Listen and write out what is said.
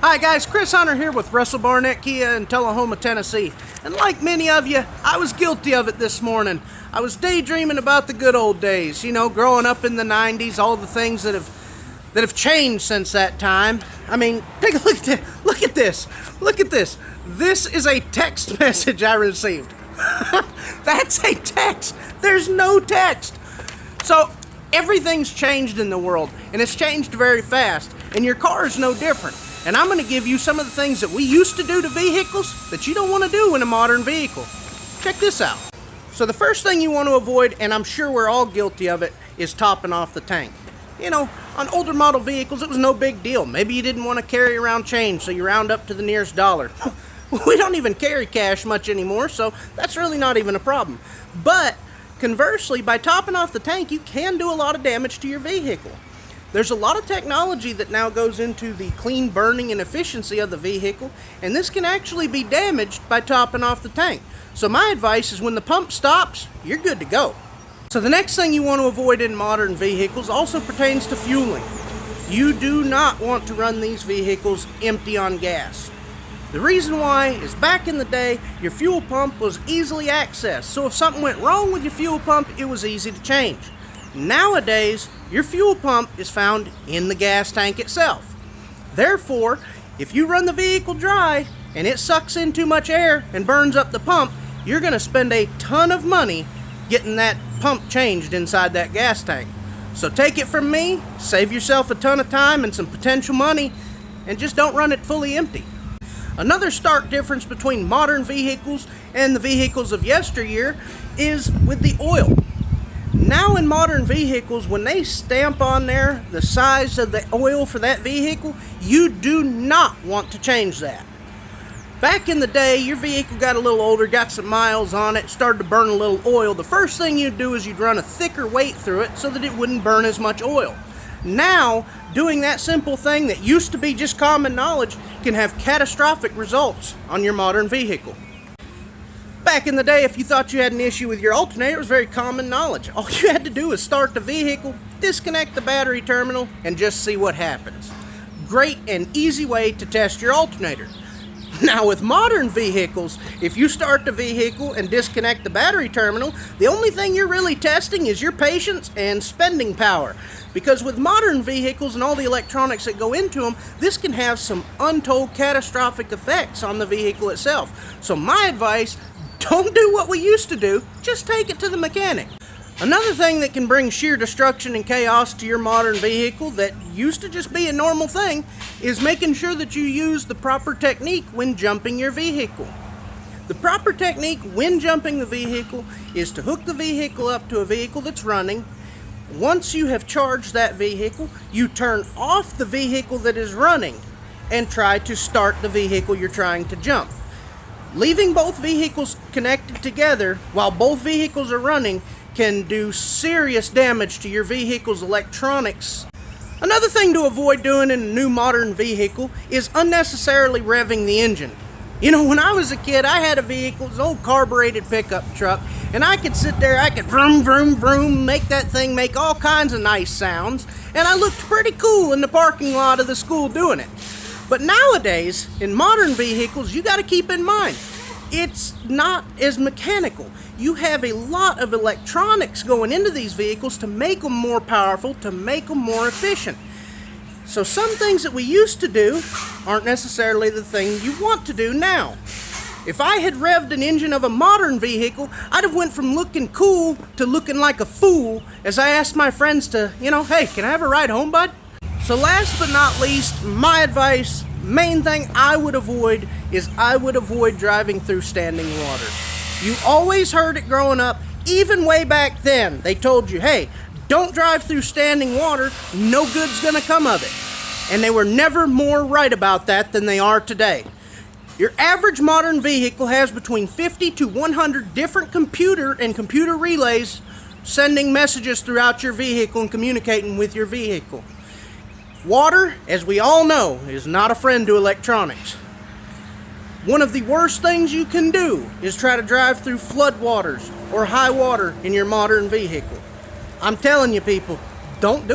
Hi guys, Chris Hunter here with Russell Barnett Kia in Tullahoma, Tennessee. And like many of you, I was guilty of it this morning. I was daydreaming about the good old days, you know, growing up in the 90s, all the things that have changed since that time. I mean, take a look at this. Look at this. Look at this. This is a text message I received. That's a text. There's no text. So everything's changed in the world, and it's changed very fast, and your car is no different. And I'm going to give you some of the things that we used to do to vehicles that you don't want to do in a modern vehicle. Check this out. So the first thing you want to avoid, and I'm sure we're all guilty of it, is topping off the tank. You know, on older model vehicles, it was no big deal. Maybe you didn't want to carry around change, so you round up to the nearest dollar. We don't even carry cash much anymore, so that's really not even a problem. But conversely, by topping off the tank, you can do a lot of damage to your vehicle. There's a lot of technology that now goes into the clean burning and efficiency of the vehicle, and this can actually be damaged by topping off the tank. So my advice is when the pump stops, you're good to go. So the next thing you want to avoid in modern vehicles also pertains to fueling. You do not want to run these vehicles empty on gas. The reason why is back in the day, your fuel pump was easily accessed. So if something went wrong with your fuel pump, it was easy to change. Nowadays, your fuel pump is found in the gas tank itself. Therefore, if you run the vehicle dry and it sucks in too much air and burns up the pump, you're going to spend a ton of money getting that pump changed inside that gas tank. So take it from me, save yourself a ton of time and some potential money, and just don't run it fully empty. Another stark difference between modern vehicles and the vehicles of yesteryear is with the oil. Now in modern vehicles, when they stamp on there the size of the oil for that vehicle, you do not want to change that. Back in the day, your vehicle got a little older, got some miles on it, started to burn a little oil. The first thing you'd do is you'd run a thicker weight through it so that it wouldn't burn as much oil. Now, doing that simple thing that used to be just common knowledge can have catastrophic results on your modern vehicle. Back in the day, if you thought you had an issue with your alternator, it was very common knowledge. All you had to do was start the vehicle, disconnect the battery terminal, and just see what happens. Great and easy way to test your alternator. Now with modern vehicles, if you start the vehicle and disconnect the battery terminal, the only thing you're really testing is your patience and spending power. Because with modern vehicles and all the electronics that go into them, this can have some untold catastrophic effects on the vehicle itself. So my advice, don't do what we used to do, just take it to the mechanic. Another thing that can bring sheer destruction and chaos to your modern vehicle that used to just be a normal thing is making sure that you use the proper technique when jumping your vehicle. The proper technique when jumping the vehicle is to hook the vehicle up to a vehicle that's running. Once you have charged that vehicle, you turn off the vehicle that is running and try to start the vehicle you're trying to jump. Leaving both vehicles connected together while both vehicles are running can do serious damage to your vehicle's electronics. Another thing to avoid doing in a new modern vehicle is unnecessarily revving the engine. You know, when I was a kid, I had a vehicle, it was an old carbureted pickup truck, and I could sit there, I could vroom, vroom, vroom, make that thing make all kinds of nice sounds, and I looked pretty cool in the parking lot of the school doing it. But nowadays, in modern vehicles, you got to keep in mind, it's not as mechanical. You have a lot of electronics going into these vehicles to make them more powerful, to make them more efficient. So some things that we used to do aren't necessarily the thing you want to do now. If I had revved an engine of a modern vehicle, I'd have went from looking cool to looking like a fool as I asked my friends to, hey, can I have a ride home, bud? So last but not least, my advice, main thing I would avoid is I would avoid driving through standing water. You always heard it growing up, even way back then. They told you, hey, don't drive through standing water, no good's gonna come of it. And they were never more right about that than they are today. Your average modern vehicle has between 50 to 100 different computer and computer relays sending messages throughout your vehicle and communicating with your vehicle. Water, as we all know, is not a friend to electronics. One of the worst things you can do is try to drive through floodwaters or high water in your modern vehicle. I'm telling you people, don't do it.